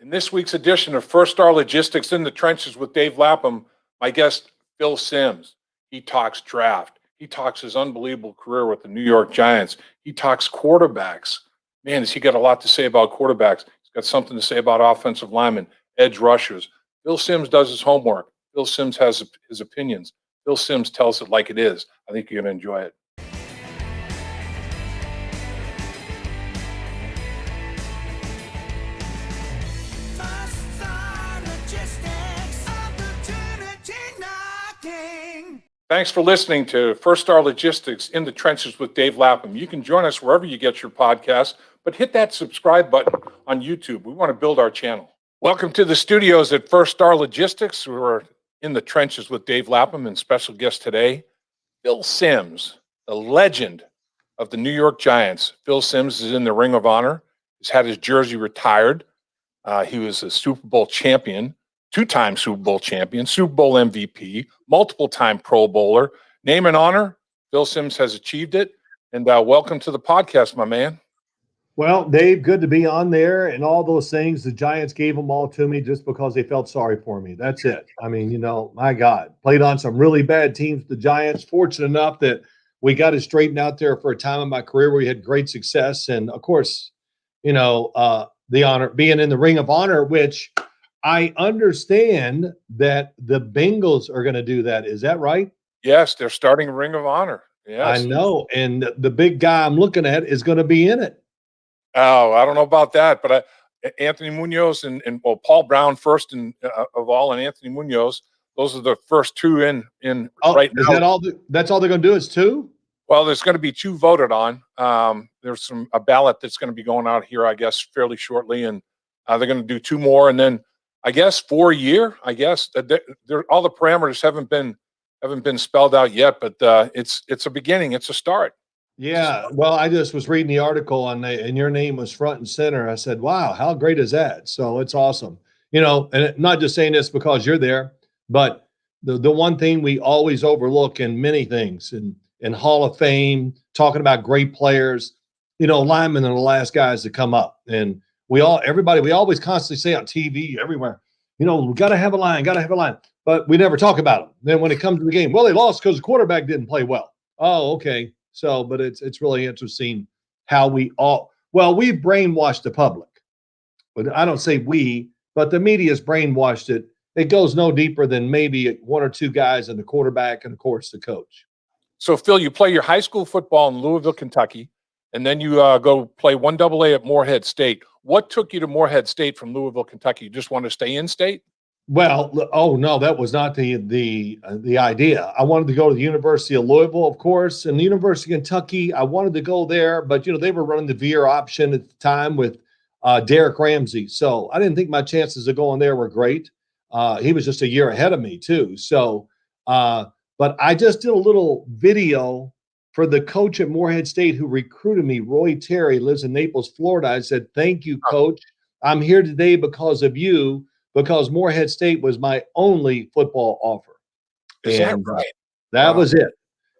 In this week's edition of First Star Logistics in the Trenches with Dave Lapham, my guest, Phil Simms. He talks draft. He talks his unbelievable career with the New York Giants. He talks quarterbacks. Man, has he got a lot to say about quarterbacks. He's got something to say about offensive linemen, edge rushers. Phil Simms does his homework. Phil Simms has his opinions. Phil Simms tells it like it is. I think you're going to enjoy it. Thanks for listening to First Star Logistics in the Trenches with Dave Lapham. You can join us wherever you get your podcasts, but hit that subscribe button on YouTube. We want to build our channel. Welcome to the studios at First Star Logistics. We're in the trenches with Dave Lapham and special guest today, Phil Simms, the legend of the New York Giants. Phil Simms is in the Ring of Honor. He's had his jersey retired. He was a Super Bowl champion. Two-time Super Bowl champion, Super Bowl MVP, multiple-time Pro Bowler. Name and honor, Phil Simms has achieved it. And welcome to the podcast, my man. Well, Dave, good to be on there. And all those things, the Giants gave them all to me just because they felt sorry for me. That's it. I mean, you know, my God, played on some really bad teams, the Giants. Fortunate enough that we got it straightened out there for a time in my career where we had great success. And, of course, you know, the honor, being in the Ring of Honor, which – I understand that the Bengals are going to do that. Is that right? Yes, they're starting Ring of Honor. Yes. I know. And the big guy I'm looking at is going to be in it. Oh, I don't know about that, but Anthony Munoz and Paul Brown first of all, and Anthony Munoz, those are the first two in right now. Is that all? That's all they're going to do is two? Well, there's going to be two voted on. There's a ballot that's going to be going out here, I guess, fairly shortly, and they're going to do two more, and then I guess 4 year. I guess all the parameters haven't been spelled out yet, but it's a beginning. It's a start. Yeah. Well, I just was reading the article and your name was front and center. I said, "Wow, how great is that?" So it's awesome. You know, and not just saying this because you're there, but the one thing we always overlook in many things in Hall of Fame, talking about great players, you know, linemen are the last guys to come up. And we always constantly say on TV everywhere, you know, we got to have a line, but we never talk about them. Then when it comes to the game, well, they lost because the quarterback didn't play well. Oh, okay. So, but it's really interesting how we've brainwashed the public. But I don't say we, but the media's brainwashed it. It goes no deeper than maybe one or two guys and the quarterback and, of course, the coach. So, Phil, you play your high school football in Louisville, Kentucky, and then you go play 1AA at Morehead State. What took you to Morehead State from Louisville, Kentucky? You just want to stay in state? Well, oh no, that was not the idea. I wanted to go to the University of Louisville, of course, and the University of Kentucky. I wanted to go there, but you know they were running the Veer option at the time with Derek Ramsey, so I didn't think my chances of going there were great. He was just a year ahead of me too. So, but I just did a little video for the coach at Morehead State who recruited me, Roy Terry, lives in Naples, Florida. I said, "Thank you, coach. I'm here today because of you, because Morehead State was my only football offer." Is that right? That was it.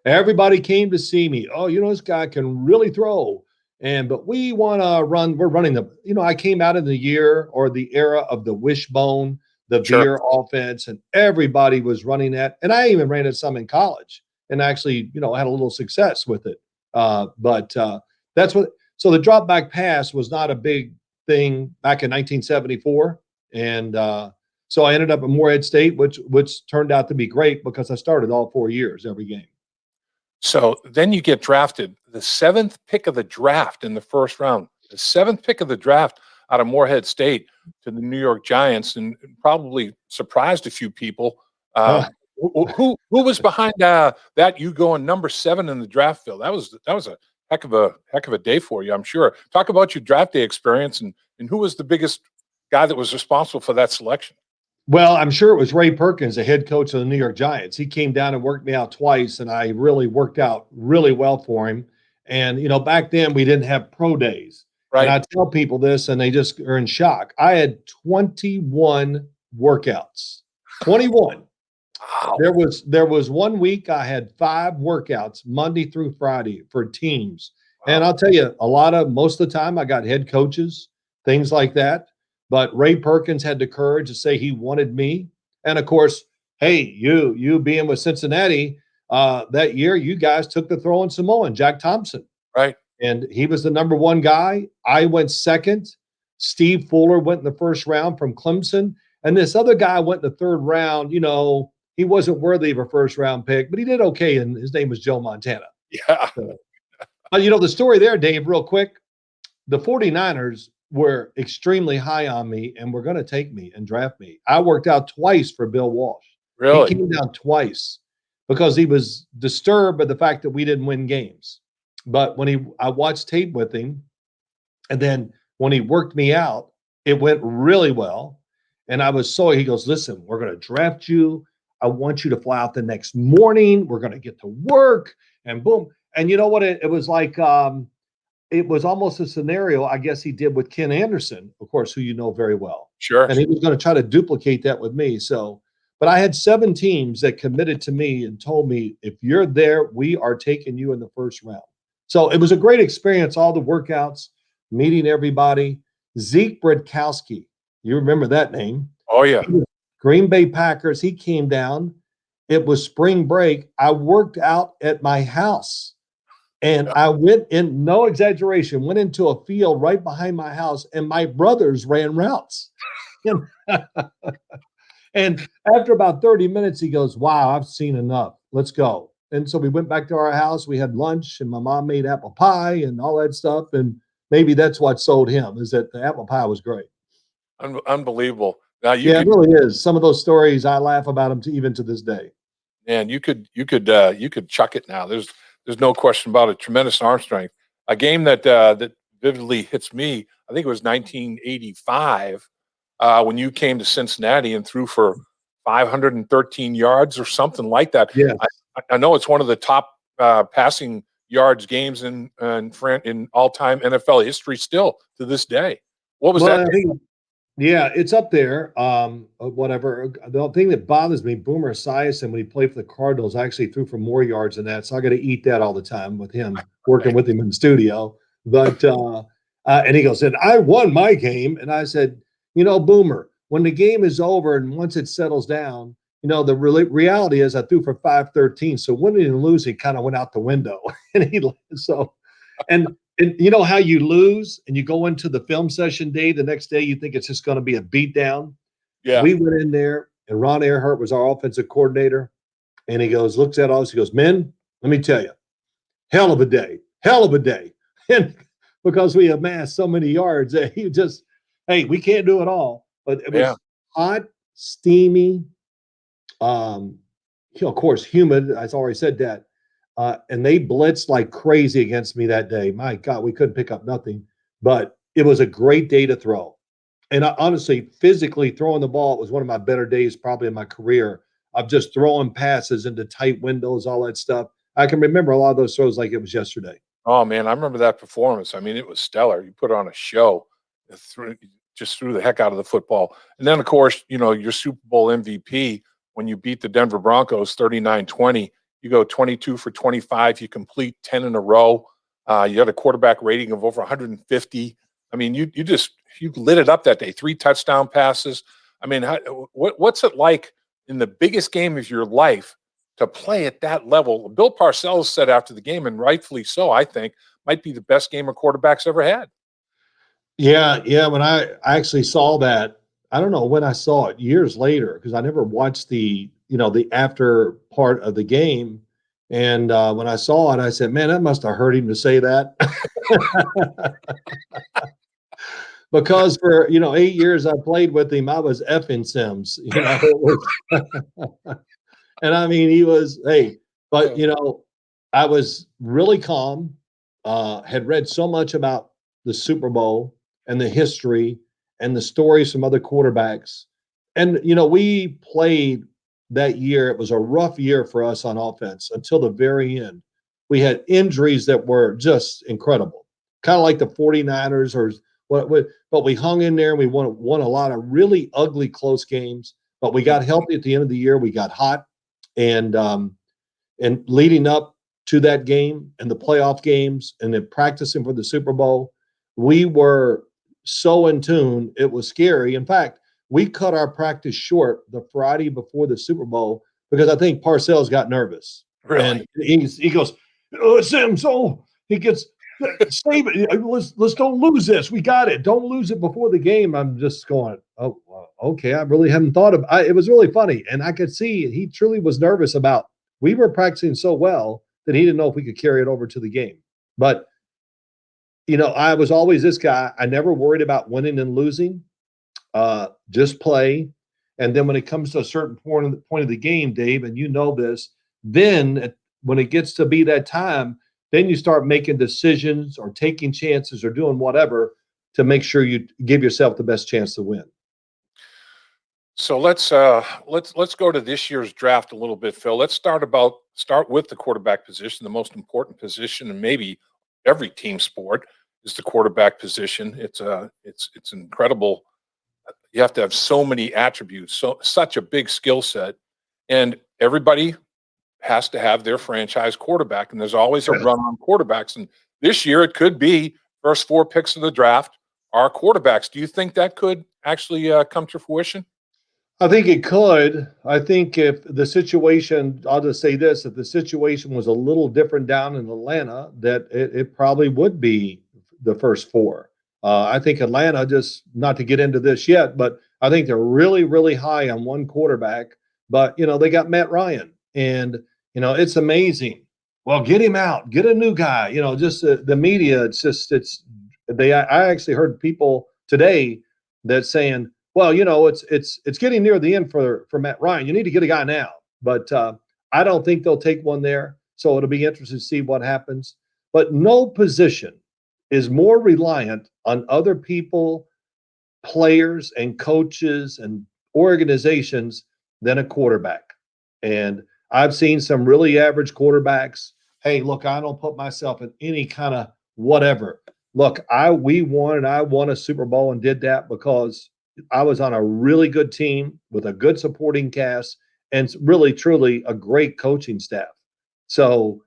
Everybody came to see me. Oh, you know, this guy can really throw. But we want to run. We're running I came out in the year or the era of the wishbone, the Veer offense, and everybody was running that. And I even ran it some in college. And actually, you know, had a little success with it. But that's what – so the drop back pass was not a big thing back in 1974. And so I ended up at Morehead State, which turned out to be great because I started all 4 years, every game. So then you get drafted, the 7th pick of the draft in the first round, the 7th pick of the draft out of Morehead State to the New York Giants, and probably surprised a few people. Who was behind that? You going number 7 in the draft, Phil? That was a heck of a day for you, I'm sure. Talk about your draft day experience and who was the biggest guy that was responsible for that selection? Well, I'm sure it was Ray Perkins, the head coach of the New York Giants. He came down and worked me out twice, and I really worked out really well for him. And you know, back then we didn't have pro days. Right. And I tell people this, and they just are in shock. I had 21 workouts. 21. Wow. There was 1 week I had 5 workouts Monday through Friday for teams. Wow. And I'll tell you, most of the time I got head coaches, things like that. but Ray Perkins had the courage to say he wanted me. And of course, hey, you being with Cincinnati that year, you guys took the throwing Samoan, Jack Thompson. Right. And he was the number one guy. I went second. Steve Fuller went in the first round from Clemson. And this other guy went in the third round. He wasn't worthy of a first round pick, but he did okay. And his name was Joe Montana. Yeah. So, the story there, Dave, real quick, the 49ers were extremely high on me and were going to take me and draft me. I worked out twice for Bill Walsh. Really? He came down twice because he was disturbed by the fact that we didn't win games. But I watched tape with him, and then when he worked me out, it went really well. And he goes, listen, we're going to draft you. I want you to fly out the next morning. We're going to get to work, and boom. And you know what? It was like, it was almost a scenario, I guess he did with Ken Anderson, of course, who you know very well. Sure. And he was going to try to duplicate that with me. But I had 7 teams that committed to me and told me, if you're there, we are taking you in the first round. So it was a great experience, all the workouts, meeting everybody. Zeke Bradkowski, you remember that name. Oh, yeah. Green Bay Packers, he came down. It was spring break. I worked out at my house. And I went in, no exaggeration, went into a field right behind my house, and my brothers ran routes. And after about 30 minutes, he goes, wow, I've seen enough. Let's go. And so we went back to our house. We had lunch, and my mom made apple pie and all that stuff. And maybe that's what sold him, is that the apple pie was great. Unbelievable. Now it really is. Some of those stories, I laugh about them even to this day. Man, you could chuck it now. There's no question about it. Tremendous arm strength. A game that vividly hits me, I think it was 1985, when you came to Cincinnati and threw for 513 yards or something like that. Yeah, I know it's one of the top passing yards games in all-time NFL history still to this day. What was that? Yeah, it's up there. Whatever. The thing that bothers me, Boomer Esiason, when he played for the Cardinals, actually threw for more yards than that. So I got to eat that all the time with him, working with him in the studio. But and he goes, and I won my game. And I said, Boomer, when the game is over and once it settles down, the reality is I threw for 513. So winning and losing kind of went out the window. And you know how you lose and you go into the film session day, the next day you think it's just going to be a beatdown? Yeah. We went in there, and Ron Earhart was our offensive coordinator, and he goes, looks at us, he goes, men, let me tell you, hell of a day. And because we amassed so many yards, he just, hey, we can't do it all. But it was hot, steamy, of course, humid. I've already said that. And they blitzed like crazy against me that day. My God, we couldn't pick up nothing. But it was a great day to throw. And honestly, physically throwing the ball, it was one of my better days probably in my career of just throwing passes into tight windows, all that stuff. I can remember a lot of those throws like it was yesterday. Oh, man, I remember that performance. I mean, it was stellar. You put on a show, just threw the heck out of the football. And then, of course, your Super Bowl MVP, when you beat the Denver Broncos 39-20, you go 22 for 25. You complete 10 in a row. You had a quarterback rating of over 150. I mean, you lit it up that day. 3 touchdown passes. I mean, what's it like in the biggest game of your life to play at that level? Bill Parcells said after the game, and rightfully so, I think, might be the best game a quarterback's ever had. Yeah. When I actually saw that, I don't know when I saw it, years later, because I never watched the after part of the game. And when I saw it, I said, man, that must have hurt him to say that. Because for 8 years I played with him, I was effing Sims. And I mean, he was, but I was really calm, had read so much about the Super Bowl and the history and the stories from other quarterbacks. And, we played that year. It was a rough year for us on offense until the very end. We had injuries that were just incredible, kind of like the 49ers but we hung in there and we won a lot of really ugly, close games. But we got healthy at the end of the year. We got hot. And leading up to that game and the playoff games and then practicing for the Super Bowl, we were so in tune. It was scary. In fact, we cut our practice short the Friday before the Super Bowl because I think Parcells got nervous. Really? And he goes, oh, Sam, so he gets save it. Let's don't lose this. We got it. Don't lose it before the game. I'm just going, oh, well, okay. I really hadn't thought of it. It was really funny. And I could see he truly was nervous about, we were practicing so well that he didn't know if we could carry it over to the game. But, I was always this guy. I never worried about winning and losing. Just play. And then when it comes to a certain point of the game, Dave, and you know this, then when it gets to be that time, then you start making decisions or taking chances or doing whatever to make sure you give yourself the best chance to win. So let's go to this year's draft a little bit, Phil. Let's start with the quarterback position, the most important position in maybe every team sport is the quarterback position. It's incredible. You have to have so many attributes, such a big skill set, and everybody has to have their franchise quarterback, and there's always a run on quarterbacks. And this year it could be first 4 picks of the draft are quarterbacks. Do you think that could actually come to fruition? I think it could. I think if the situation, I'll just say this, if the situation was a little different down in Atlanta, that it probably would be the first 4. I think Atlanta, just not to get into this yet, but I think they're really, really high on one quarterback. But, they got Matt Ryan. And, it's amazing. Well, get him out, get a new guy, just the media. I actually heard people today that saying, well, it's getting near the end for Matt Ryan. You need to get a guy now. But I don't think they'll take one there. So it'll be interesting to see what happens. But no position is more reliant on other people, players and coaches and organizations than a quarterback. And I've seen some really average quarterbacks. Hey, look, I don't put myself in any kind of whatever. Look, we won and I won a Super Bowl and did that because I was on a really good team with a good supporting cast and really, truly a great coaching staff. So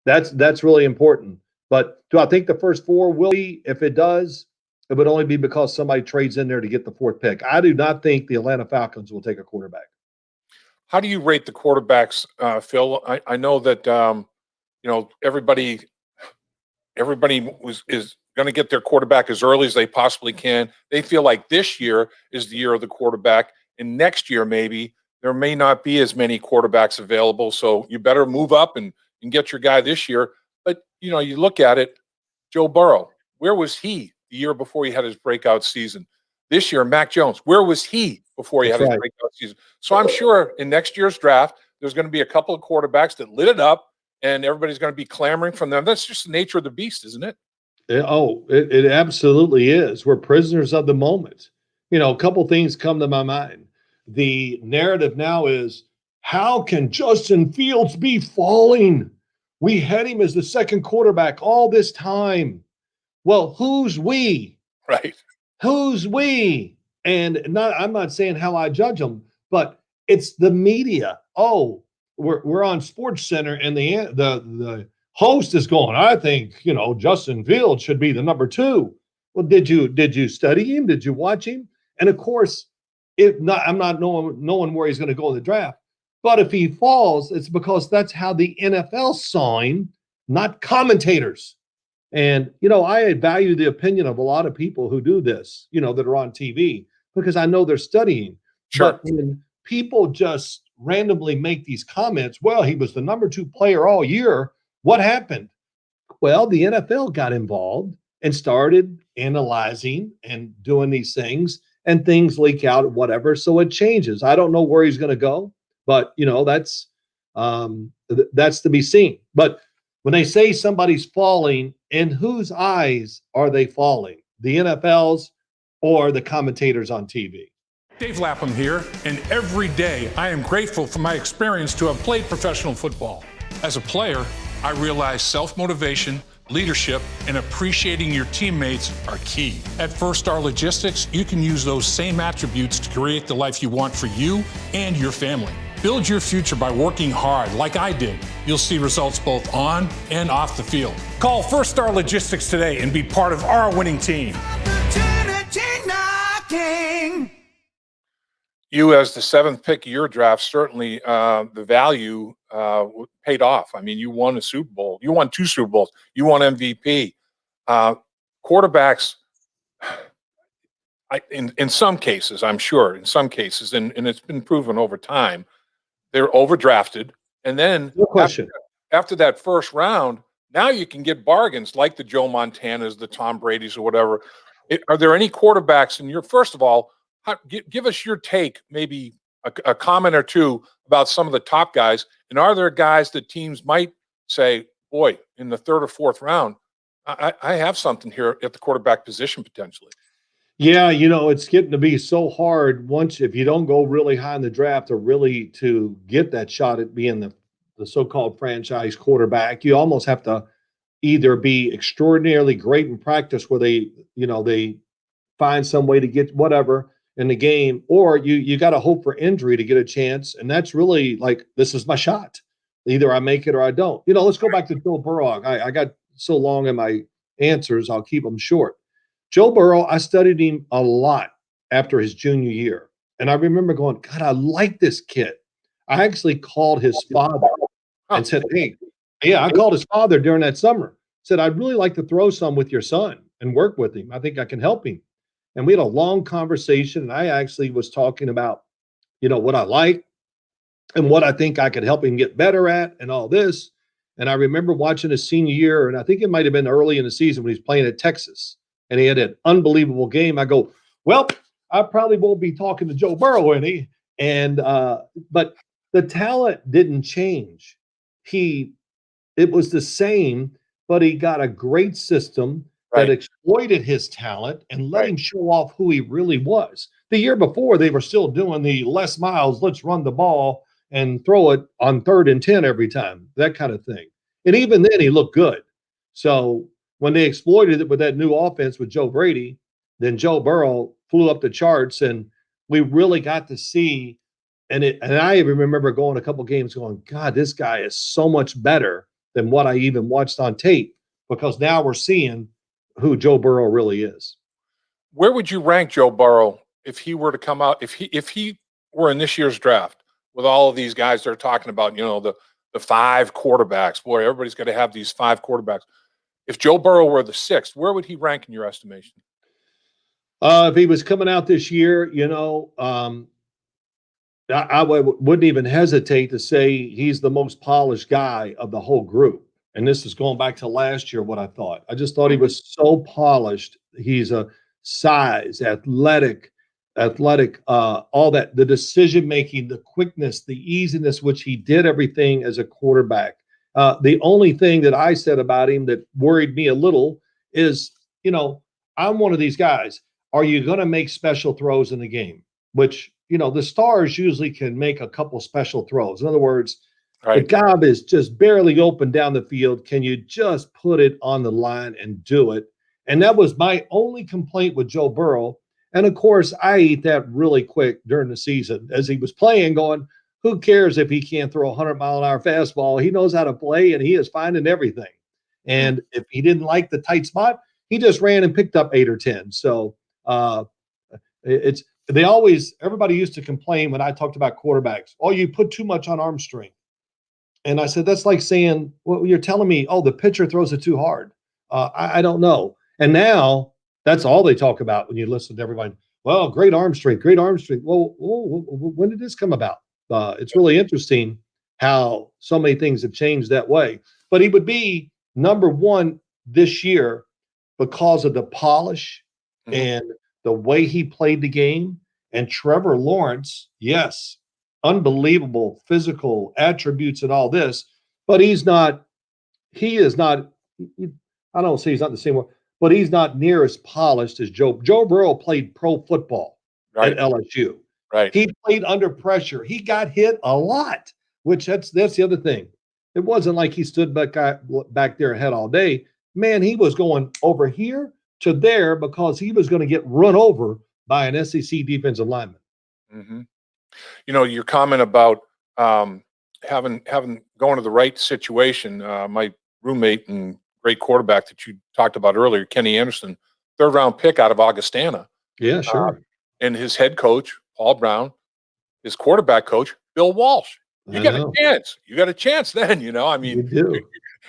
that's really important. But do I think the first 4 will be? If it does, it would only be because somebody trades in there to get the 4th pick. I do not think the Atlanta Falcons will take a quarterback. How do you rate the quarterbacks, Phil? I know that everybody is going to get their quarterback as early as they possibly can. They feel like this year is the year of the quarterback, and next year maybe there may not be as many quarterbacks available. So you better move up and get your guy this year. But you look at it, Joe Burrow, where was he the year before he had his breakout season? This year, Mac Jones, where was he before he had his breakout season? So I'm sure in next year's draft, there's going to be a couple of quarterbacks that lit it up, and everybody's going to be clamoring from them. That's just the nature of the beast, isn't it? It absolutely is. We're prisoners of the moment. A couple things come to my mind. The narrative now is, how can Justin Fields be falling? We had him as the second quarterback all this time. Well, who's we? Right. Who's we? And I'm not saying how I judge them, but it's the media. Oh, we're on Sports Center, and the host is going, I think, Justin Fields should be the number 2. Well, did you study him? Did you watch him? And of course, I'm not knowing where he's going to go in the draft. But if he falls, it's because that's how the NFL saw him, not commentators. And, I value the opinion of a lot of people who do this, that are on TV, because I know they're studying. Sure. But when people just randomly make these comments, well, he was the number 2 player all year. What happened? Well, the NFL got involved and started analyzing and doing these things, and things leak out, whatever. So it changes. I don't know where he's going to go, but that's to be seen. But when they say somebody's falling, in whose eyes are they falling? The NFL's or the commentators on TV? Dave Lapham here, and every day I am grateful for my experience to have played professional football. As a player, I realize self-motivation, leadership, and appreciating your teammates are key. At First Star Logistics, you can use those same attributes to create the life you want for you and your family. Build your future by working hard like I did. You'll see results both on and off the field. Call First Star Logistics today and be part of our winning team. Talking. You, as the 7th pick of your draft, certainly the value paid off. I mean, you won a Super Bowl. You won 2 Super Bowls. You won MVP. Quarterbacks, in some cases, I'm sure, in some cases, and it's been proven over time, they're overdrafted. And then No question. after that first round, now you can get bargains like the Joe Montanas, the Tom Brady's, or whatever. Are there any quarterbacks in your, first of all, give us your take, maybe a comment or two about some of the top guys. And are there guys that teams might say, boy, in the 3rd or 4th round, I have something here at the quarterback position potentially? Yeah, it's getting to be so hard once if you don't go really high in the draft or really to get that shot at being the so-called franchise quarterback. You almost have to either be extraordinarily great in practice where they find some way to get whatever in the game, or you got to hope for injury to get a chance. And that's really like, this is my shot. Either I make it or I don't. Let's go back to Joe Burrow. I got so long in my answers, I'll keep them short. Joe Burrow, I studied him a lot after his junior year. And I remember going, God, I like this kid. I actually called his father and said, hey, yeah, I called his father during that summer. Said, I'd really like to throw some with your son and work with him. I think I can help him. And we had a long conversation. And I actually was talking about, what I like and what I think I could help him get better at and all this. And I remember watching his senior year, and I think it might have been early in the season when he was playing at Texas. And he had an unbelievable game. I go, well, I probably won't be talking to Joe Burrow any. And but the talent didn't change. It was the same, but he got a great system that exploited his talent and let him show off who he really was. The year before, they were still doing the less miles, let's run the ball and throw it on 3rd and 10 every time, that kind of thing. And even then, he looked good. So when they exploited it with that new offense with Joe Brady, then Joe Burrow flew up the charts, and we really got to see. And I even remember going a couple games going, God, this guy is so much better than what I even watched on tape, because now we're seeing who Joe Burrow really is. Where would you rank Joe Burrow if he were to come out, if he were in this year's draft with all of these guys they're talking about, the 5 quarterbacks? Boy, everybody's got to have these 5 quarterbacks. If Joe Burrow were the 6th, where would he rank in your estimation? If he was coming out this year, I wouldn't even hesitate to say he's the most polished guy of the whole group. And this is going back to last year, what I thought. I just thought he was so polished. He's a size, athletic, all that, the decision-making, the quickness, the easiness, which he did everything as a quarterback. The only thing that I said about him that worried me a little is, I'm one of these guys. Are you going to make special throws in the game? Which, the stars usually can make a couple special throws. In other words, the gob is just barely open down the field. Can you just put it on the line and do it? And that was my only complaint with Joe Burrow. And of course, I ate that really quick during the season as he was playing, going, who cares if he can't throw a 100-mile-an-hour fastball? He knows how to play, and he is finding everything. And if he didn't like the tight spot, he just ran and picked up 8 or 10. So everybody used to complain when I talked about quarterbacks. Oh, you put too much on arm strength. And I said, that's like saying, well, you're telling me, oh, the pitcher throws it too hard. I don't know. And now that's all they talk about when you listen to everybody. Well, great arm strength, great arm strength. Well, when did this come about? It's really interesting how so many things have changed that way. But he would be number 1 this year because of the polish and the way he played the game. And Trevor Lawrence, yes, unbelievable physical attributes and all this, but he is not, I don't say he's not the same one, but he's not near as polished as Joe. Joe Burrow played pro football at LSU. Right. He played under pressure. He got hit a lot, which that's the other thing. It wasn't like he stood back there and had all day. Man, he was going over here to there because he was going to get run over by an SEC defensive lineman. Your comment about having going to the right situation. My roommate and great quarterback that you talked about earlier, Kenny Anderson, 3rd round pick out of Augustana. Yeah, sure. and his head coach, Paul Brown, his quarterback coach, Bill Walsh. You got a chance. You got a chance then, I mean, You do.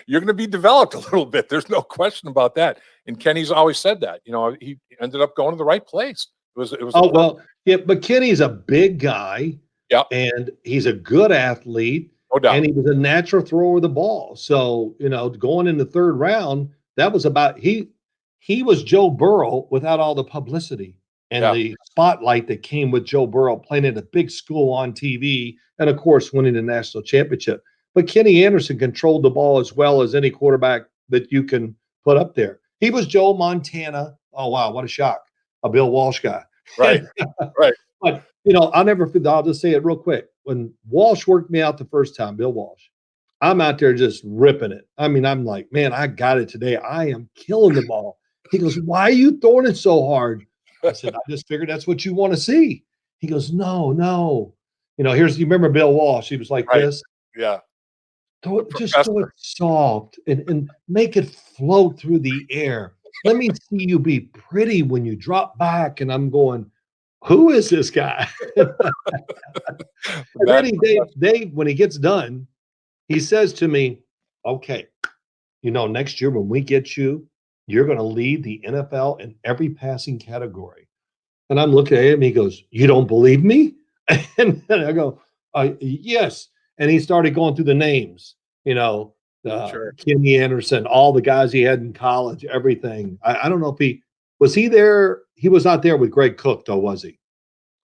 you're going to be developed a little bit. There's no question about that. And Kenny's always said that. He ended up going to the right place. It was. Oh, well, yeah, but Kenny's a big guy. Yeah. And he's a good athlete. No doubt. And he was a natural thrower of the ball. So, going in the third round, that was about he was Joe Burrow without all the publicity and the spotlight that came with Joe Burrow playing at a big school on TV and, of course, winning the national championship. But Kenny Anderson controlled the ball as well as any quarterback that you can put up there. He was Joe Montana. Oh, wow, what a shock. A Bill Walsh guy. Right, right. But, I'll just say it real quick. When Walsh worked me out the first time, Bill Walsh, I'm out there just ripping it. I mean, I'm like, man, I got it today. I am killing the ball. He goes, why are you throwing it so hard? I said, I just figured that's what you want to see. He goes, no. You remember Bill Walsh? He was like this. Yeah. Throw it soft and make it float through the air. Let me see you be pretty when you drop back. And I'm going, who is this guy? And then Dave, when he gets done, he says to me, okay, next year when we get you, you're going to lead the NFL in every passing category. And I'm looking at him. He goes, you don't believe me? And I go, yes. And he started going through the names, Sure. Kenny Anderson, all the guys he had in college, everything. I don't know if was he there? He was not there with Greg Cook, though, was he?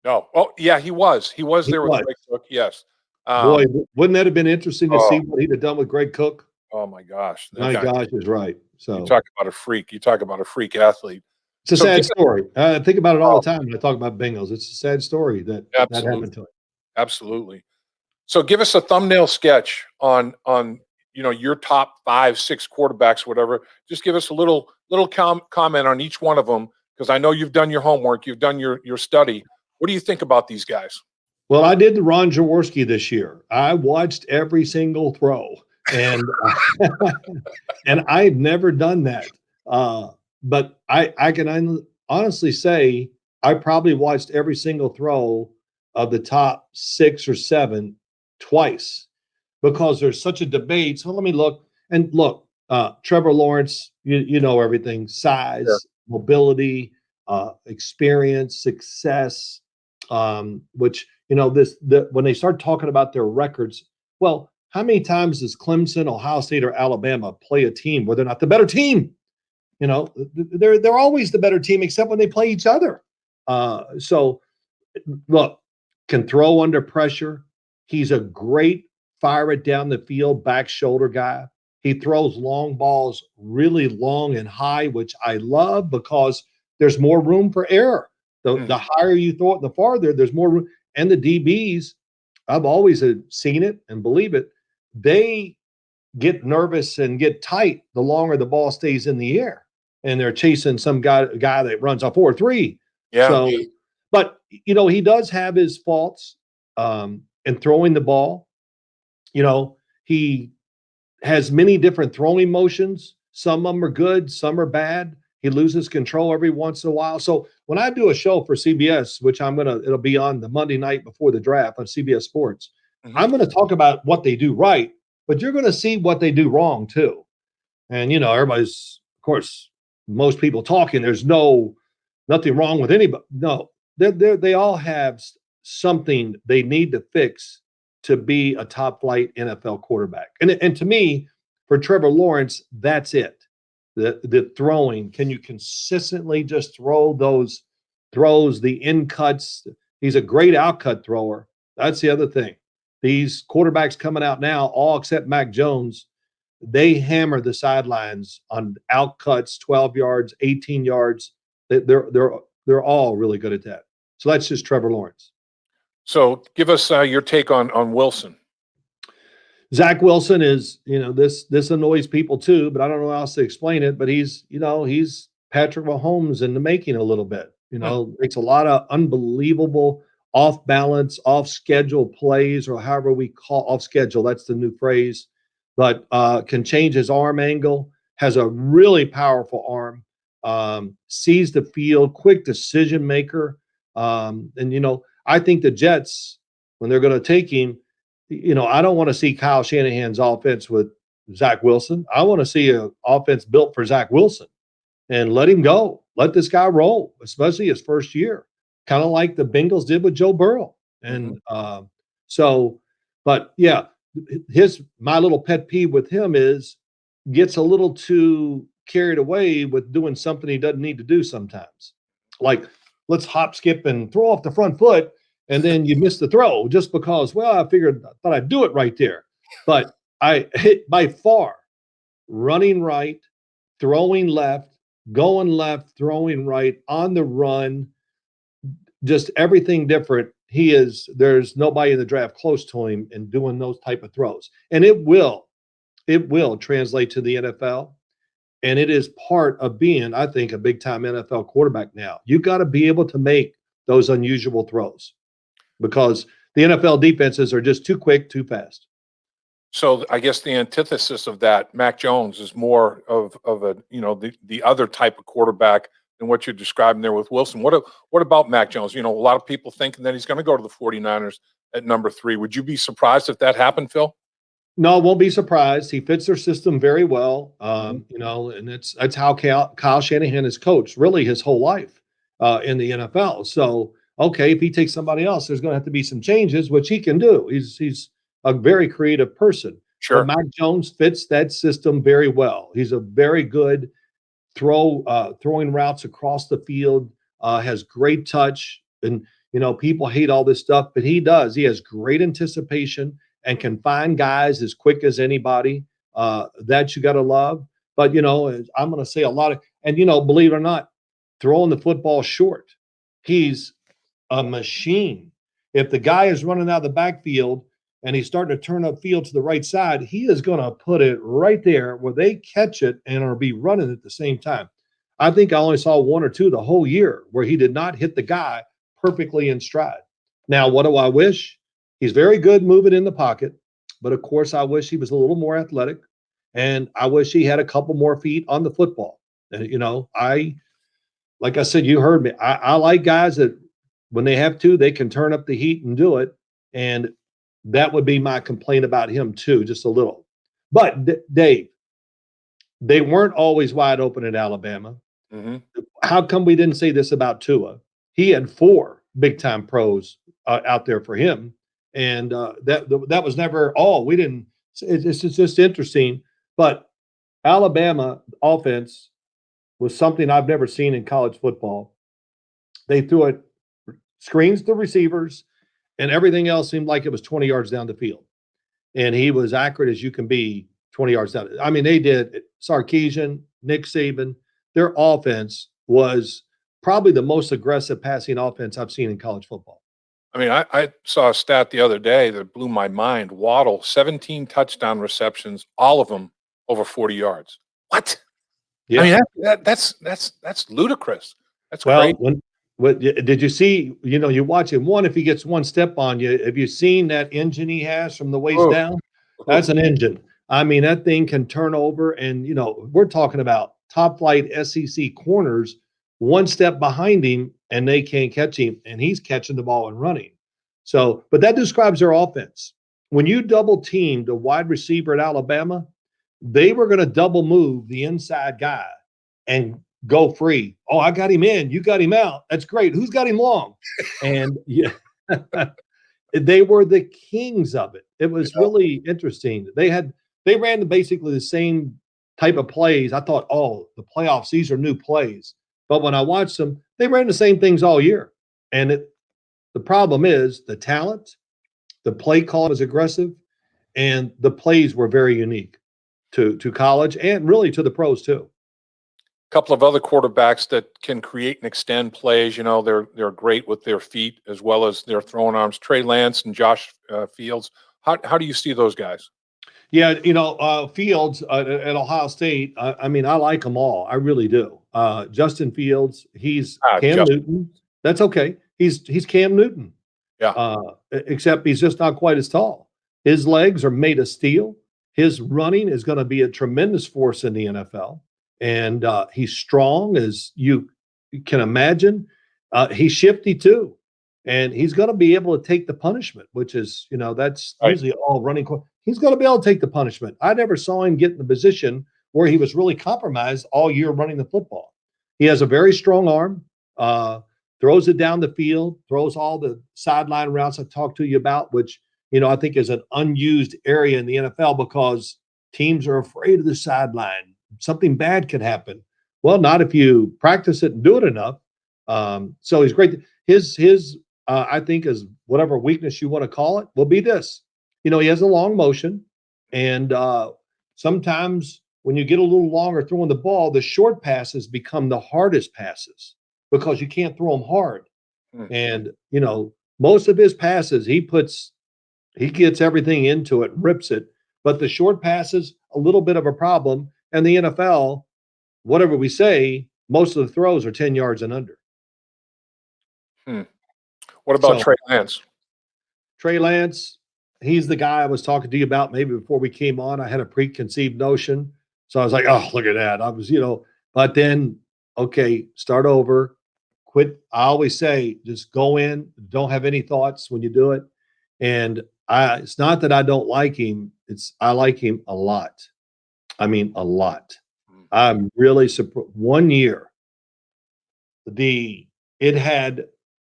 No. Oh, yeah, he was. He was there with Greg Cook, yes. Boy, wouldn't that have been interesting to see what he'd have done with Greg Cook? Oh, my gosh. My gosh, is right. So you talk about a freak. You talk about a freak athlete. It's a sad story. I think about it all the time when I talk about Bengals. It's a sad story that happened to him. Absolutely. So give us a thumbnail sketch on your top 5, 6 quarterbacks, whatever. Just give us a little comment on each one of them, because I know you've done your homework, you've done your study. What do you think about these guys? Well, I did the Ron Jaworski this year. I watched every single throw, and and I've never done that. But I can honestly say I probably watched every single throw of the top 6 or 7 twice, because there's such a debate. So let me look. And look, Trevor Lawrence, you know everything: size, mobility, experience, success. Which when they start talking about their records, well, how many times does Clemson, Ohio State, or Alabama play a team where they're not the better team? They're always the better team, except when they play each other. So look, can throw under pressure. He's a great fire it down the field, back shoulder guy. He throws long balls really long and high, which I love because there's more room for error. The higher you throw it, the farther, there's more room. And the DBs, I've always seen it and believe it, they get nervous and get tight the longer the ball stays in the air. And they're chasing some guy that runs a 4.3. Yeah. So, but, he does have his faults in throwing the ball. He has many different throwing motions. Some of them are good, some are bad. He loses control every once in a while. So when I do a show for CBS, which it'll be on the Monday night before the draft on CBS Sports, I'm going to talk about what they do right, but you're going to see what they do wrong too. And, everybody's, of course, most people talking, there's nothing wrong with anybody. No, they all have something they need to fix to be a top flight NFL quarterback. And to me, for Trevor Lawrence, that's it. The throwing, can you consistently just throw those throws, the in cuts? He's a great outcut thrower. That's the other thing. These quarterbacks coming out now, all except Mac Jones, they hammer the sidelines on outcuts, 12 yards, 18 yards. They're all really good at that. So that's just Trevor Lawrence. So give us your take on Wilson. Zach Wilson is, this annoys people too, but I don't know how else to explain it. But he's Patrick Mahomes in the making a little bit. Makes a lot of unbelievable off balance, off schedule plays, or however we call off schedule. That's the new phrase. But can change his arm angle. Has a really powerful arm. Sees the field. Quick decision maker. And, I think the Jets, when they're going to take him, I don't want to see Kyle Shanahan's offense with Zach Wilson. I want to see an offense built for Zach Wilson and let him go. Let this guy roll, especially his first year, kind of like the Bengals did with Joe Burrow. And but yeah, my little pet peeve with him is gets a little too carried away with doing something he doesn't need to do sometimes. Like, let's hop, skip, and throw off the front foot, and then you miss the throw just because, well, I thought I'd do it right there. But I hit by far running right, throwing left, going left, throwing right, on the run, just everything different. There's nobody in the draft close to him in doing those type of throws. And it will translate to the NFL. And it is part of being, I think, a big time NFL quarterback now. You got to be able to make those unusual throws because the NFL defenses are just too quick, too fast. So I guess the antithesis of that, Mac Jones, is more of a the other type of quarterback than what you're describing there with Wilson. What about Mac Jones? A lot of people thinking that he's going to go to the 49ers at number 3. Would you be surprised if that happened, Phil? No, I won't be surprised. He fits their system very well. And that's how Kyle Shanahan is coached really his whole life in the NFL. So, okay, if he takes somebody else, there's going to have to be some changes, which he can do. He's a very creative person. Sure. But Mac Jones fits that system very well. He's a very good throwing routes across the field, has great touch. And, people hate all this stuff, but he does. He has great anticipation and can find guys as quick as anybody that you got to love. But, I'm going to say a lot of, and, believe it or not, throwing the football short, he's a machine. If the guy is running out of the backfield and he's starting to turn upfield to the right side, he is going to put it right there where they catch it and are be running at the same time. I think I only saw 1 or 2 the whole year where he did not hit the guy perfectly in stride. Now, what do I wish? He's very good moving in the pocket, but of course, I wish he was a little more athletic, and I wish he had a couple more feet on the football. And, like I said, you heard me. I like guys that when they have to, they can turn up the heat and do it. And that would be my complaint about him too, just a little. But Dave, they weren't always wide open at Alabama. Mm-hmm. How come we didn't say this about Tua? He had 4 big-time pros out there for him. And that was never all. We didn't. It's just interesting. But Alabama offense was something I've never seen in college football. They threw it screens to receivers, and everything else seemed like it was 20 yards down the field. And he was accurate as you can be 20 yards down. I mean, they did. Sarkisian, Nick Saban, their offense was probably the most aggressive passing offense I've seen in college football. I mean, I saw a stat the other day that blew my mind. Waddle, 17 touchdown receptions, all of them over 40 yards. What? Yeah. I mean, that's ludicrous. That's well, great. Did you see, you watch him, if he gets one step on you, have you seen that engine he has from the waist down? That's an engine. I mean, that thing can turn over and, we're talking about top flight SEC corners, one step behind him and they can't catch him, and he's catching the ball and running. So, but that describes their offense. When you double teamed a wide receiver at Alabama, they were going to double move the inside guy and go free. Oh, I got him in. You got him out. That's great. Who's got him long? And yeah, they were the kings of it. It was really interesting. They ran basically the same type of plays. I thought, the playoffs, these are new plays. But when I watched them, they ran the same things all year. And the problem is the talent, the play call was aggressive, and the plays were very unique to college and really to the pros too. A couple of other quarterbacks that can create and extend plays. They're great with their feet as well as their throwing arms. Trey Lance and Josh Fields. How do you see those guys? Yeah, Fields at Ohio State, I mean, I like them all. I really do. Justin Fields, he's Cam Newton. That's okay. He's Cam Newton. Yeah. Except he's just not quite as tall. His legs are made of steel. His running is going to be a tremendous force in the NFL. And he's strong as you can imagine. He's shifty too, and he's going to be able to take the punishment, which is, that's Right. usually all running. He's going to be able to take the punishment. I never saw him get in the position where he was really compromised all year running the football. He has a very strong arm, throws it down the field, throws all the sideline routes I talked to you about, which, I think is an unused area in the NFL because teams are afraid of the sideline. Something bad could happen. Well, not if you practice it and do it enough. So he's great. His I think is whatever weakness you want to call it will be this. He has a long motion, and sometimes when you get a little longer throwing the ball, the short passes become the hardest passes because you can't throw them hard. And most of his passes he gets everything into it, rips it, but the short passes a little bit of a problem. And the NFL, whatever we say, most of the throws are 10 yards and under. What about So, Trey Lance? Trey Lance, he's the guy I was talking to you about maybe before we came on. I had a preconceived notion. So I was like, oh, look at that. I was, but then, okay, start over, quit. I always say, just go in, don't have any thoughts when you do it. And it's not that I don't like him. I like him a lot. I mean, a lot. I'm really surprised. 1 year, it had,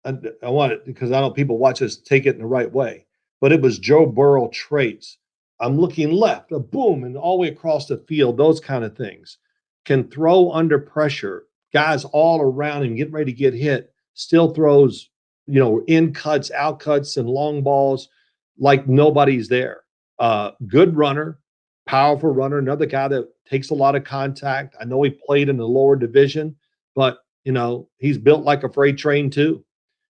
I want it because I know people watch us take it in the right way, but it was Joe Burrow traits. I'm looking left, a boom, and all the way across the field, those kind of things. Can throw under pressure. Guys all around him getting ready to get hit, still throws, in cuts, out cuts, and long balls like nobody's there. Good runner, powerful runner, another guy that takes a lot of contact. I know he played in the lower division, but, he's built like a freight train too.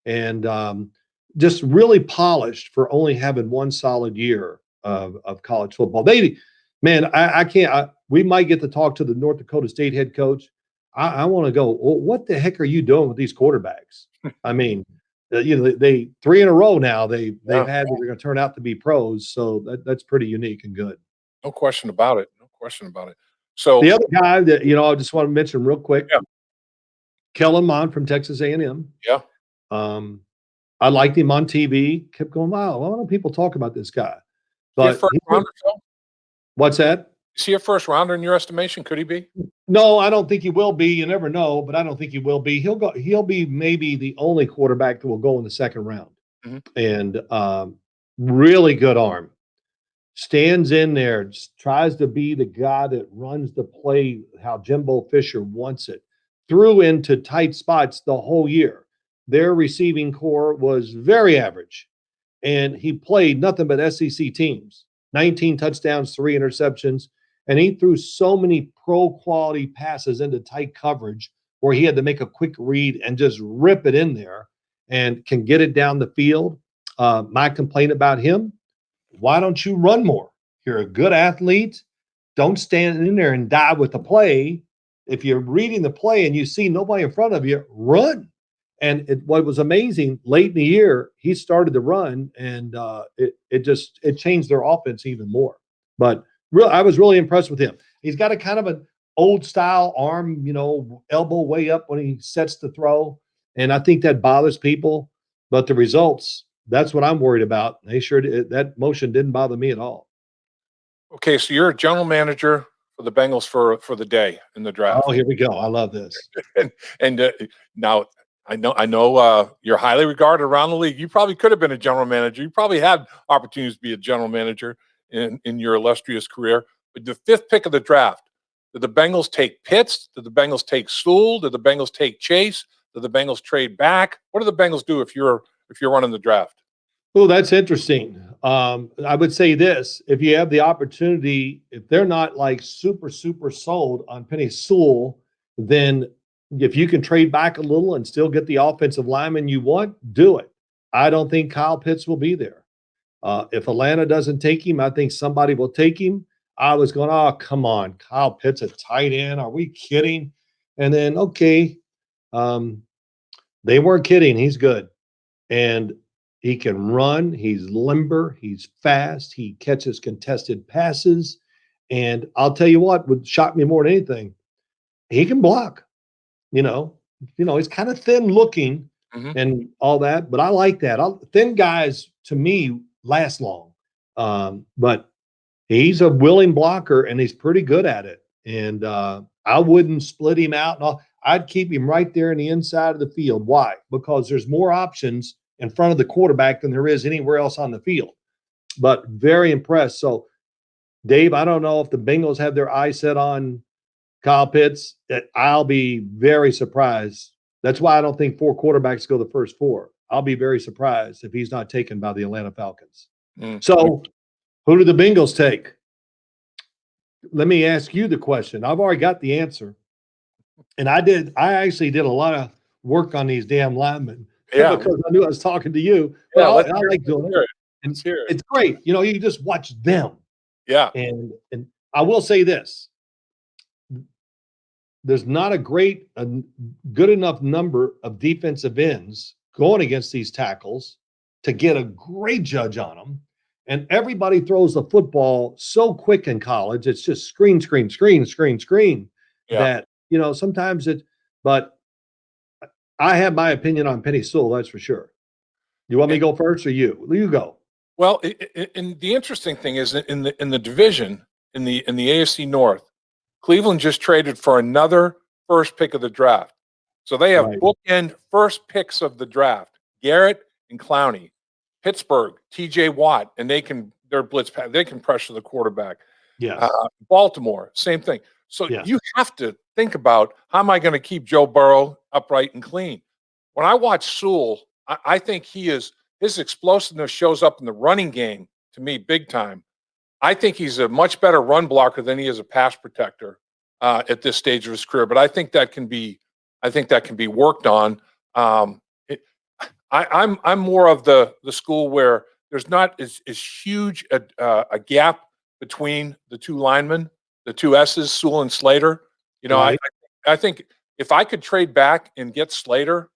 And just really polished for only having one solid year of college football. I can't. We might get to talk to the North Dakota State head coach. I want to go, well, what the heck are you doing with these quarterbacks? I mean, they 3 in a row now. They've had that they're going to turn out to be pros. So that's pretty unique and good. No question about it. No question about it. So the other guy that I just want to mention real quick, Kellen Mond from Texas A&M. Yeah. I liked him on TV. Kept going, wow, why don't people talk about this guy? But first rounder, Phil? What's that? Is he a first rounder in your estimation? Could he be? No, I don't think he will be. You never know, but I don't think he will be. He'll be maybe the only quarterback that will go in the second round. And really good arm. Stands in there, tries to be the guy that runs the play how Jimbo Fisher wants it. Threw into tight spots the whole year. Their receiving core was very average, and he played nothing but SEC teams. 19 touchdowns, 3 interceptions, and he threw so many pro-quality passes into tight coverage where he had to make a quick read and just rip it in there and can get it down the field. My complaint about him, why don't you run more? You're a good athlete. Don't stand in there and die with the play. If you're reading the play and you see nobody in front of you, run. And what was amazing, late in the year, he started to run, and it changed their offense even more. But I was really impressed with him. He's got a kind of an old style arm, elbow way up when he sets the throw, and I think that bothers people. But the results, that's what I'm worried about. That motion didn't bother me at all. Okay, so you're a general manager for the Bengals for the day in the draft. Oh, here we go. I love this. and now I know you're highly regarded around the league. You probably could have been a general manager. You probably had opportunities to be a general manager in your illustrious career. But the 5th pick of the draft, did the Bengals take Pitts? Did the Bengals take Sewell? Did the Bengals take Chase? Did the Bengals trade back? What do the Bengals do if you're running the draft? Oh, that's interesting. I would say this: if you have the opportunity, if they're not like super sold on Penei Sewell, then if you can trade back a little and still get the offensive lineman you want, do it. I don't think Kyle Pitts will be there. If Atlanta doesn't take him, I think somebody will take him. I was going, oh, come on, Kyle Pitts, a tight end. Are we kidding? And then, okay, they weren't kidding. He's good. And he can run. He's limber. He's fast. He catches contested passes. And I'll tell you what would shock me more than anything. He can block. he's kind of thin looking and all that, but I like that. Thin guys to me last long. But he's a willing blocker and he's pretty good at it. And I wouldn't split him out. And I'd keep him right there in the inside of the field. Why? Because there's more options in front of the quarterback than there is anywhere else on the field. But very impressed. So, Dave, I don't know if the Bengals have their eye set on Kyle Pitts. I'll be very surprised. That's why I don't think 4 quarterbacks go the first 4. I'll be very surprised if he's not taken by the Atlanta Falcons. So, who do the Bengals take? Let me ask you the question. I've already got the answer. And I actually did a lot of work on these damn linemen. Yeah. Because I knew I was talking to you. But I like doing it. And it's great. You just watch them. Yeah. And I will say this. There's not a good enough number of defensive ends going against these tackles to get a great judge on them. And everybody throws the football so quick in college. It's just screen, Yeah. that, sometimes but I have my opinion on Penny Sewell, that's for sure. You want me to go first or you? You go. Well, and the interesting thing is that in the division, in the AFC North, Cleveland just traded for another first pick of the draft. So they have bookend first picks of the draft, Garrett and Clowney. Pittsburgh, TJ Watt, and they're blitz pass. They can pressure the quarterback. Yes. Baltimore, same thing. So Yes. you have to think about, how am I going to keep Joe Burrow upright and clean? When I watch Sewell, I think his explosiveness shows up in the running game to me big time. I think he's a much better run blocker than he is a pass protector at this stage of his career. But I think that can be worked on. I'm more of the school where there's not as huge a gap between the two linemen, the two S's, Sewell and Slater. I think if I could trade back and get Slater,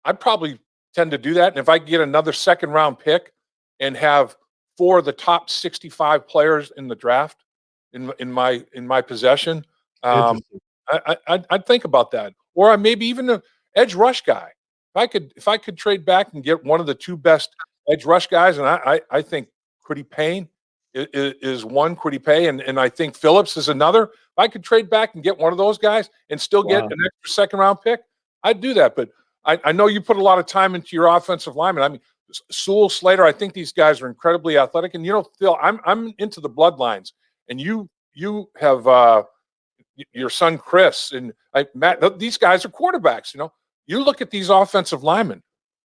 I'd probably tend to do that. And if I could get another second round pick and have 4 of the top 65 players in the draft in my possession, I'd think about that. Or maybe even an edge rush guy. If I could trade back and get one of the 2 best edge rush guys, and I think Kwity Paye is one, Kwity Paye, and I think Phillips is another. If I could trade back and get one of those guys and still get an extra second round pick, I'd do that. But I know you put a lot of time into your offensive lineman. I mean, Sewell, Slater, I think these guys are incredibly athletic. And Phil, I'm into the bloodlines, and you have your son Chris and Matt. These guys are quarterbacks. You look at these offensive linemen,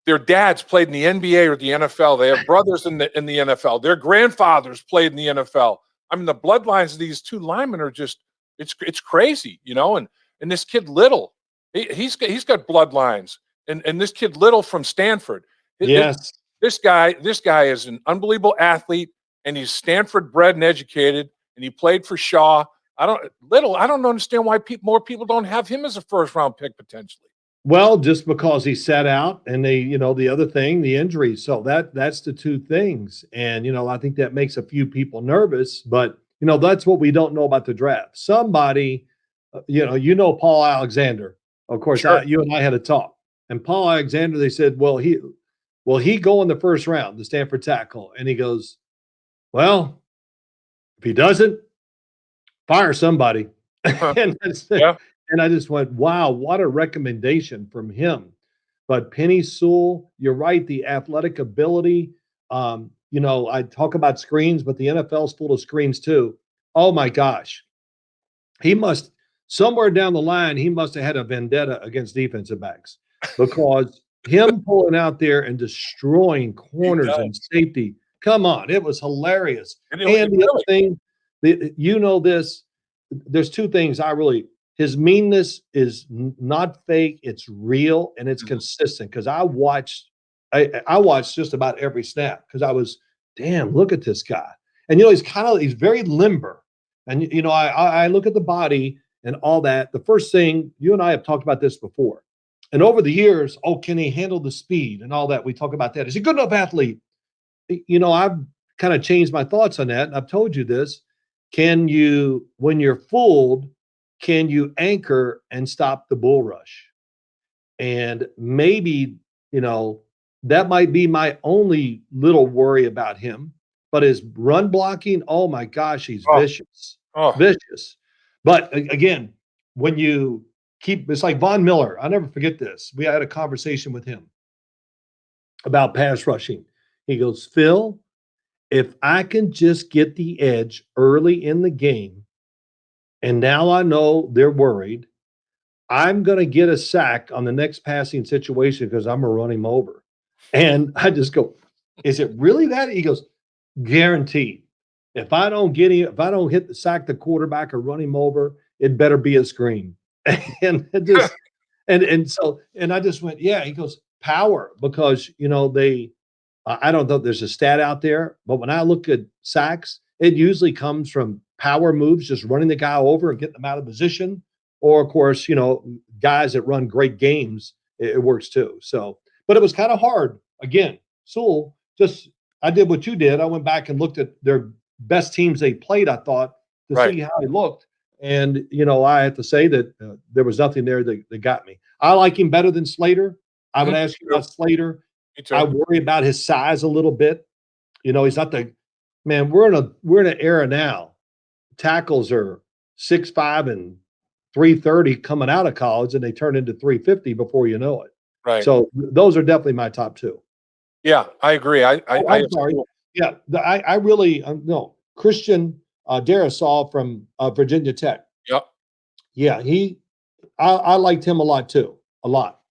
their dads played in the NBA or the NFL. They have brothers in the NFL. Their grandfathers played in the NFL. I mean, the bloodlines of these 2 linemen are just, it's crazy, and this kid Little, he's got bloodlines. And this kid Little from Stanford. Yes. This guy is an unbelievable athlete, and he's Stanford bred and educated, and he played for Shaw. I don't understand why more people don't have him as a first round pick potentially. Well, just because he sat out and the other thing, the injury. So that's the 2 things. And, I think that makes a few people nervous, but, that's what we don't know about the draft. Somebody, Paul Alexander, of course, Sure. you and I had a talk, and Paul Alexander, they said, will he go in the first round, the Stanford tackle? And he goes, well, if he doesn't, fire somebody. And I just went, wow, what a recommendation from him. But Penny Sewell, you're right, the athletic ability. I talk about screens, but the NFL's full of screens too. Oh my gosh. Somewhere down the line, he must have had a vendetta against defensive backs, because him pulling out there and destroying corners and safety. Come on, it was hilarious. And the other thing, this, there's 2 things his meanness is not fake, it's real, and it's consistent. Because I watched just about every snap, because I was, damn, look at this guy. And he's very limber. And I look at the body and all that. The first thing, you and I have talked about this before. And over the years, can he handle the speed and all that? We talk about that. Is he a good enough athlete? I've kind of changed my thoughts on that. And I've told you this. When you're fooled, can you anchor and stop the bull rush? And maybe, that might be my only little worry about him. But his run blocking, oh my gosh, he's Oh, vicious, oh, vicious. But again, when you it's like Von Miller. I'll never forget this. We had a conversation with him about pass rushing. He goes, Phil, if I can just get the edge early in the game, and now I know they're worried, I'm going to get a sack on the next passing situation because I'm going to run him over. And I just go, is it really that? He goes, guaranteed. If I don't get him, if I don't hit the sack the quarterback or run him over, it better be a screen. And it just, and I just went, yeah. He goes, power, because, I don't know if there's a stat out there, but when I look at sacks, it usually comes from power moves, just running the guy over and getting them out of position. Or, of course, guys that run great games, it works too. So, but it was kind of hard. Again, Sewell, I did what you did. I went back and looked at their best teams they played, I thought, to right. see how he looked. And, I have to say that there was nothing there that got me. I like him better than Slater. I would ask you about Slater. I worry about his size a little bit. He's not the man. We're in an era now. Tackles are 6'5" and 330 coming out of college, and they turn into 350 before you know it. Right. So those are definitely my top two. Yeah, I agree. I'm sorry. Yeah, I really no Christian Darrisaw from Virginia Tech. Yep. Yeah, I liked him a lot too. A lot.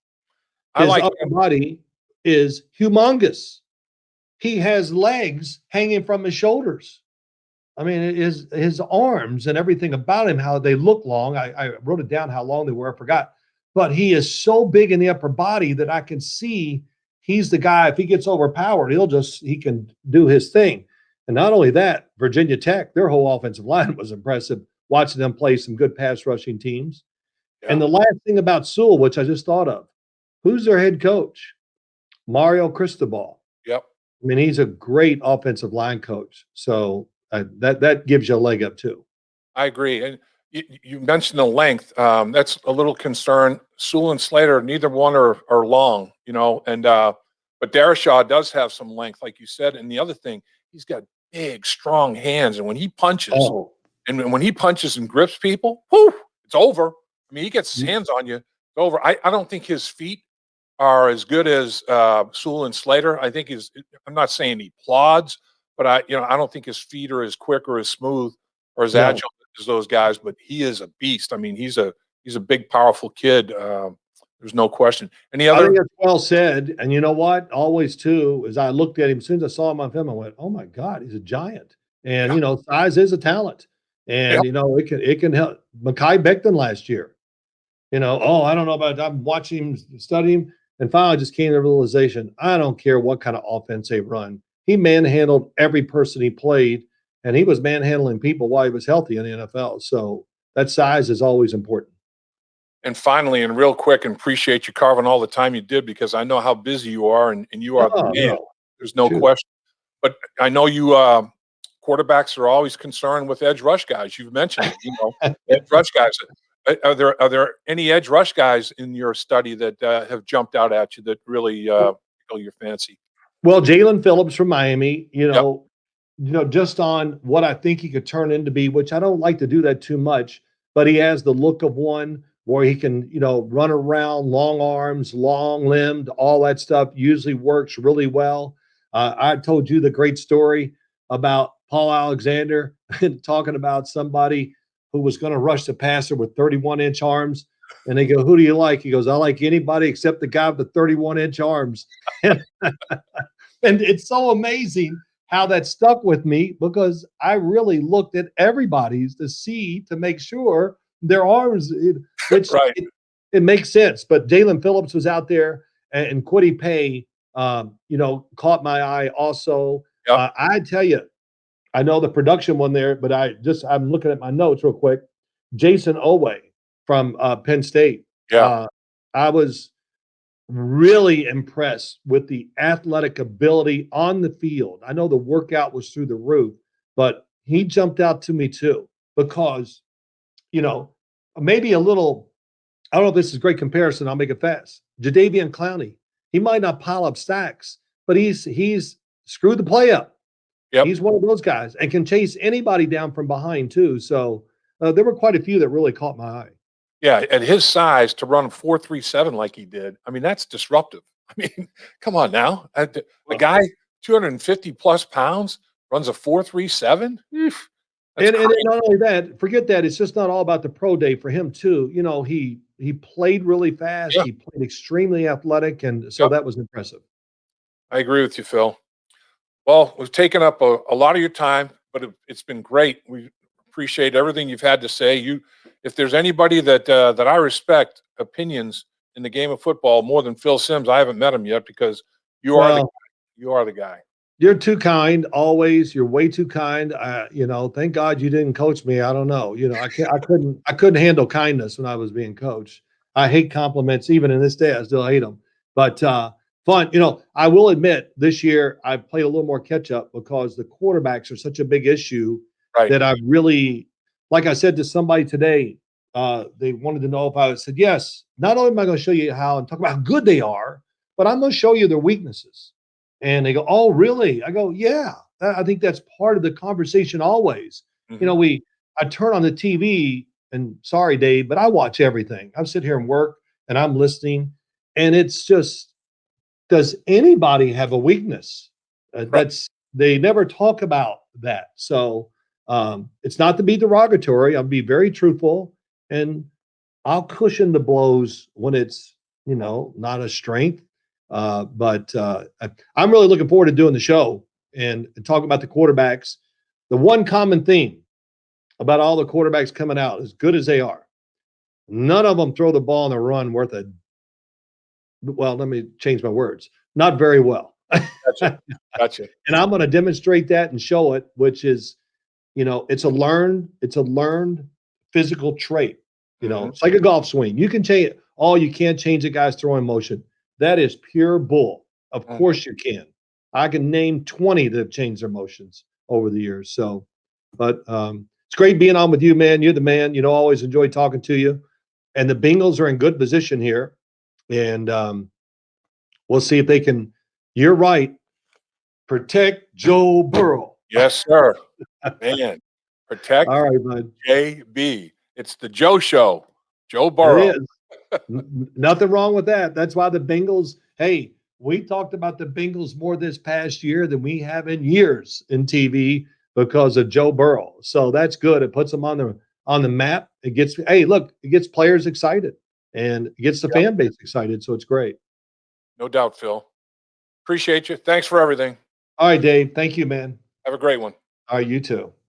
His upper body is humongous. He has legs hanging from his shoulders. I mean, his arms and everything about him, how they look long. I wrote it down how long they were. I forgot. But he is so big in the upper body that I can see he's the guy. If he gets overpowered, he can do his thing. And not only that, Virginia Tech, their whole offensive line was impressive. Watching them play some good pass rushing teams. Yeah. And the last thing about Sewell, which I just thought of, who's their head coach? Mario Cristobal. Yep. I mean, he's a great offensive line coach. So that gives you a leg up too. I agree. And you mentioned the length. That's a little concern. Sewell and Slater, neither one are long, but Darrisaw does have some length, like you said. And the other thing, he's got big, strong hands. And when he punches, and when he punches and grips people, whoo, it's over. I mean, he gets his hands on you, it's over. I don't think his feet are as good as Sewell and Slater. I think I'm not saying he plods, but I don't think his feet are as quick or as smooth or as agile as those guys. But he is a beast. I mean, he's a big, powerful kid. There's no question. I think it's well said. And you know what? Always too, as I looked at him, as soon as I saw him on film, I went, "Oh my God, he's a giant." And size is a talent. And it can help. Mekhi Becton last year. I don't know about. I'm watching him, studying him. And finally, I just came to the realization, I don't care what kind of offense they run. He manhandled every person he played, and he was manhandling people while he was healthy in the NFL. So that size is always important. And finally, and real quick, and appreciate you carving all the time you did, because I know how busy you are, and you are the man. No. There's no question. But I know you quarterbacks are always concerned with edge rush guys. You've mentioned it, edge rush guys. Are there any edge rush guys in your study that have jumped out at you that really tickle your fancy? Well, Jalen Phillips from Miami, just on what I think he could turn into be, which I don't like to do that too much, but he has the look of one where he can, run around, long arms, long limbed, all that stuff usually works really well. I told you the great story about Paul Alexander talking about somebody who was going to rush the passer with 31-inch arms. And they go, "Who do you like?" He goes, "I like anybody except the guy with the 31-inch arms." And it's so amazing how that stuck with me, because I really looked at everybody's to make sure their arms, which it makes sense. But Jalen Phillips was out there, and Kwity Paye, caught my eye also. Yep. I tell you, I know the production one there, but I'm looking at my notes real quick. Jason Owe from Penn State. Yeah. I was really impressed with the athletic ability on the field. I know the workout was through the roof, but he jumped out to me too, because, maybe a little I don't know if this is a great comparison. I'll make it fast. Jadeveon Clowney. He might not pile up stacks, but he's screwed the play up. Yep. He's one of those guys and can chase anybody down from behind too. So there were quite a few that really caught my eye. Yeah, at his size to run 4.37 like he did, I mean, that's disruptive. I mean, come on now. A guy 250 plus pounds runs a 4.37. And not only that, forget that. It's just not all about the pro day for him too. You know, he played really fast. Yeah. He played extremely athletic, and so that was impressive. I agree with you, Phil. Well, we've taken up a lot of your time, but it's been great. We appreciate everything you've had to say. If there's anybody that I respect opinions in the game of football more than Phil Simms, I haven't met him yet because you are the guy. You are the guy. You're too kind always. You're way too kind. You know, thank God you didn't coach me. I don't know. You know, I couldn't handle kindness when I was being coached. I hate compliments. Even in this day, I still hate them. But fun. You know, I will admit this year I've played a little more catch up because the quarterbacks are such a big issue that I've really, like I said to somebody today, they wanted to know if I said, yes, not only am I going to show you how and talk about how good they are, but I'm going to show you their weaknesses. And they go, oh, really? I go, yeah. I think that's part of the conversation always. Mm-hmm. You know, I turn on the TV and sorry, Dave, but I watch everything. I sit here and work and I'm listening. And it's just, does anybody have a weakness? They never talk about that. So it's not to be derogatory. I'll be very truthful and I'll cushion the blows when it's, you know, not a strength. But I'm really looking forward to doing the show and talking about the quarterbacks. The one common theme about all the quarterbacks coming out, as good as they are, none of them throw the ball in a run worth a, well, let me change my words, not very well. Gotcha. And I'm going to demonstrate that and show it, which is, you know, it's a learned physical trait. You know, it's like a golf swing. You can change it. Oh, you can't change a guy's throwing motion. That is pure bull. Of course you can. I can name 20 that have changed their motions over the years. So, but it's great being on with you, man. You're the man. You know, always enjoy talking to you. And the Bengals are in good position here. And we'll see if they can, you're right, protect Joe Burrow. Yes, sir. Man, protect All right, bud. JB. It's the Joe Show. Joe Burrow. It is. Nothing wrong with that. That's why the Bengals, hey, we talked about the Bengals more this past year than we have in years in TV because of Joe Burrow. So that's good. It puts them on the map. It gets, hey, look, it gets players excited and it gets the fan base excited. So it's great. No doubt, Phil. Appreciate you. Thanks for everything. All right, Dave. Thank you, man. Have a great one. All right, you too.